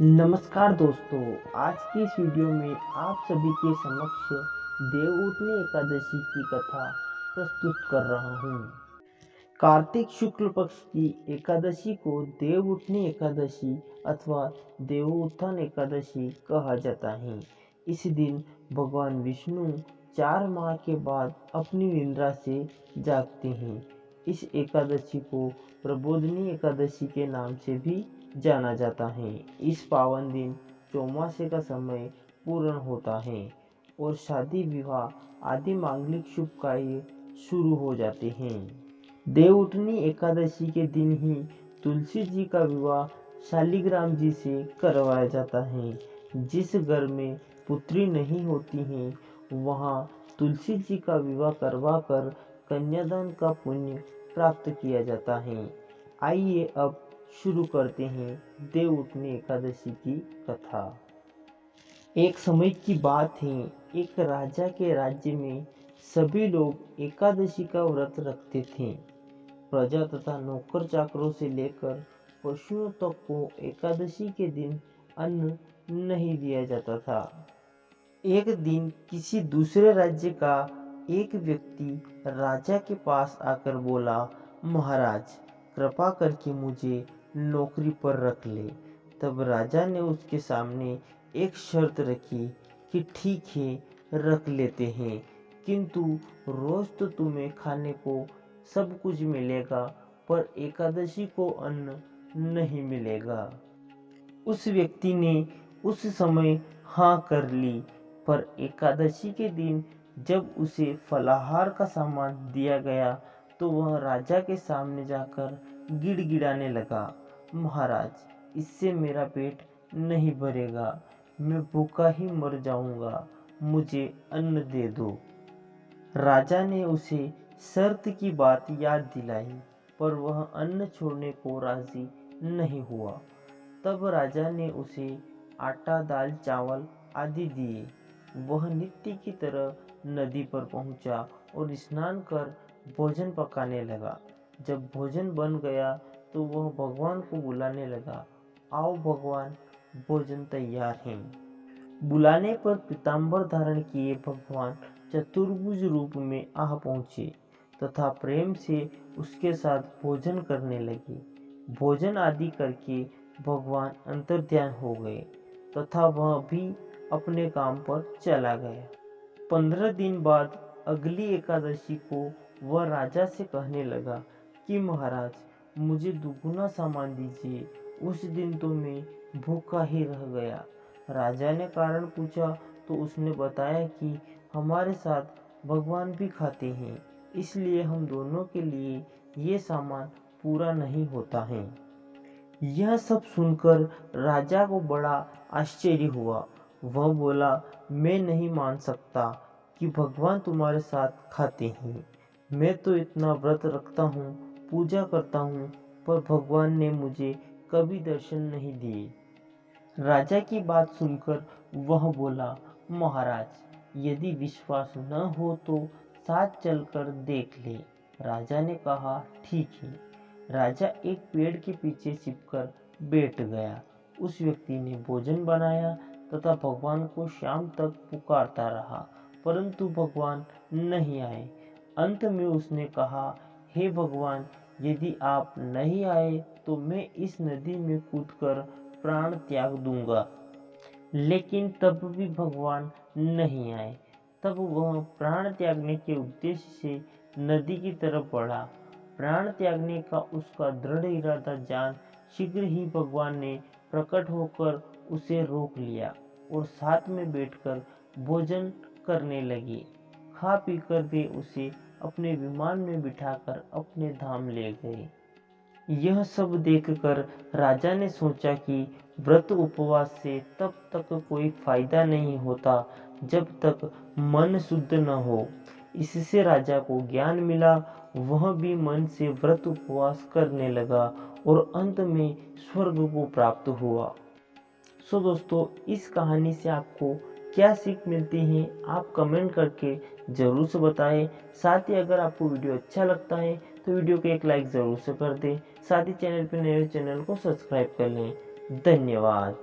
नमस्कार दोस्तों, आज की इस वीडियो में आप सभी के समक्ष देवउठनी एकादशी की कथा प्रस्तुत कर रहा हूँ। कार्तिक शुक्ल पक्ष की एकादशी को देवउठनी एकादशी अथवा देवोत्थान एकादशी कहा जाता है। इस दिन भगवान विष्णु 4 माह के बाद अपनी निद्रा से जागते हैं। इस एकादशी को प्रबोधिनी एकादशी के नाम से भी जाना जाता है। इस पावन दिन चौमासे का समय पूर्ण होता है और शादी विवाह आदि मांगलिक शुभ कार्य शुरू हो जाते हैं। देवउठनी एकादशी के दिन ही तुलसी जी का विवाह शालिग्राम जी से करवाया जाता है। जिस घर में पुत्री नहीं होती है वहाँ तुलसी जी का विवाह करवा कर कन्यादान का पुण्य प्राप्त किया जाता है। आइए अब शुरू करते हैं देवउठनी एकादशी की कथा। एक समय की बात है, एक राजा के राज्य में सभी लोग एकादशी का व्रत रखते थे। प्रजा तथा नौकर चाकरों से लेकर पशुओं तक को एकादशी के दिन अन्न नहीं दिया जाता था। एक दिन किसी दूसरे राज्य का एक व्यक्ति राजा के पास आकर बोला, महाराज कृपा करके मुझे नौकरी पर रख ले। तब राजा ने उसके सामने एक शर्त रखी कि ठीक है रख लेते हैं, किंतु रोज तो तुम्हें खाने को सब कुछ मिलेगा पर एकादशी को अन्न नहीं मिलेगा। उस व्यक्ति ने उस समय हाँ कर ली, पर एकादशी के दिन जब उसे फलाहार का सामान दिया गया तो वह राजा के सामने जाकर गिड़गिड़ाने लगा, महाराज इससे मेरा पेट नहीं भरेगा, मैं भूखा ही मर जाऊंगा, मुझे अन्न दे दो। राजा ने उसे शर्त की बात याद दिलाई, पर वह अन्न छोड़ने को राजी नहीं हुआ। तब राजा ने उसे आटा दाल चावल आदि दिए। वह नित्य की तरह नदी पर पहुंचा और स्नान कर भोजन पकाने लगा। जब भोजन बन गया तो वह भगवान को बुलाने लगा, आओ भगवान भोजन तैयार है। बुलाने पर पीताम्बर धारण किए भगवान चतुर्भुज रूप में आ पहुँचे तथा प्रेम से उसके साथ भोजन करने लगे। भोजन आदि करके भगवान अंतर्ध्यान हो गए तथा वह भी अपने काम पर चला गया। 15 दिन बाद अगली एकादशी को वह राजा से कहने लगा कि महाराज मुझे दुगुना सामान दीजिए, उस दिन तो मैं भूखा ही रह गया। राजा ने कारण पूछा तो उसने बताया कि हमारे साथ भगवान भी खाते हैं, इसलिए हम दोनों के लिए ये सामान पूरा नहीं होता है। यह सब सुनकर राजा को बड़ा आश्चर्य हुआ। वह बोला, मैं नहीं मान सकता कि भगवान तुम्हारे साथ खाते हैं। मैं तो इतना व्रत रखता हूँ, पूजा करता हूँ, पर भगवान ने मुझे कभी दर्शन नहीं दिए। राजा की बात सुनकर वह बोला, महाराज यदि विश्वास न हो तो साथ चलकर देख ले। राजा ने कहा, ठीक है। राजा एक पेड़ के पीछे छिपकर बैठ गया। उस व्यक्ति ने भोजन बनाया तथा भगवान को शाम तक पुकारता रहा, परंतु भगवान नहीं आए। अंत में उसने कहा, हे भगवान यदि आप नहीं आए तो मैं इस नदी में कूदकर प्राण त्याग दूंगा। लेकिन तब भी भगवान नहीं आए। तब वह प्राण त्यागने के उद्देश्य से नदी की तरफ बढ़ा। प्राण त्यागने का उसका दृढ़ इरादा जान शीघ्र ही भगवान ने प्रकट होकर उसे रोक लिया और साथ में बैठकर भोजन करने लगे। खा पीकर वे उसे अपने विमान में बिठाकर अपने धाम ले गए। यह सब देखकर राजा ने सोचा कि व्रत उपवास से तब तक कोई फायदा नहीं होता जब तक मन शुद्ध न हो। इससे राजा को ज्ञान मिला, वह भी मन से व्रत उपवास करने लगा और अंत में स्वर्ग को प्राप्त हुआ। सो दोस्तों, इस कहानी से आपको क्या सीख मिलती है आप कमेंट करके ज़रूर से बताएं। साथ ही अगर आपको वीडियो अच्छा लगता है तो वीडियो को एक लाइक ज़रूर से कर दें। साथ ही चैनल पर नए चैनल को सब्सक्राइब कर लें। धन्यवाद।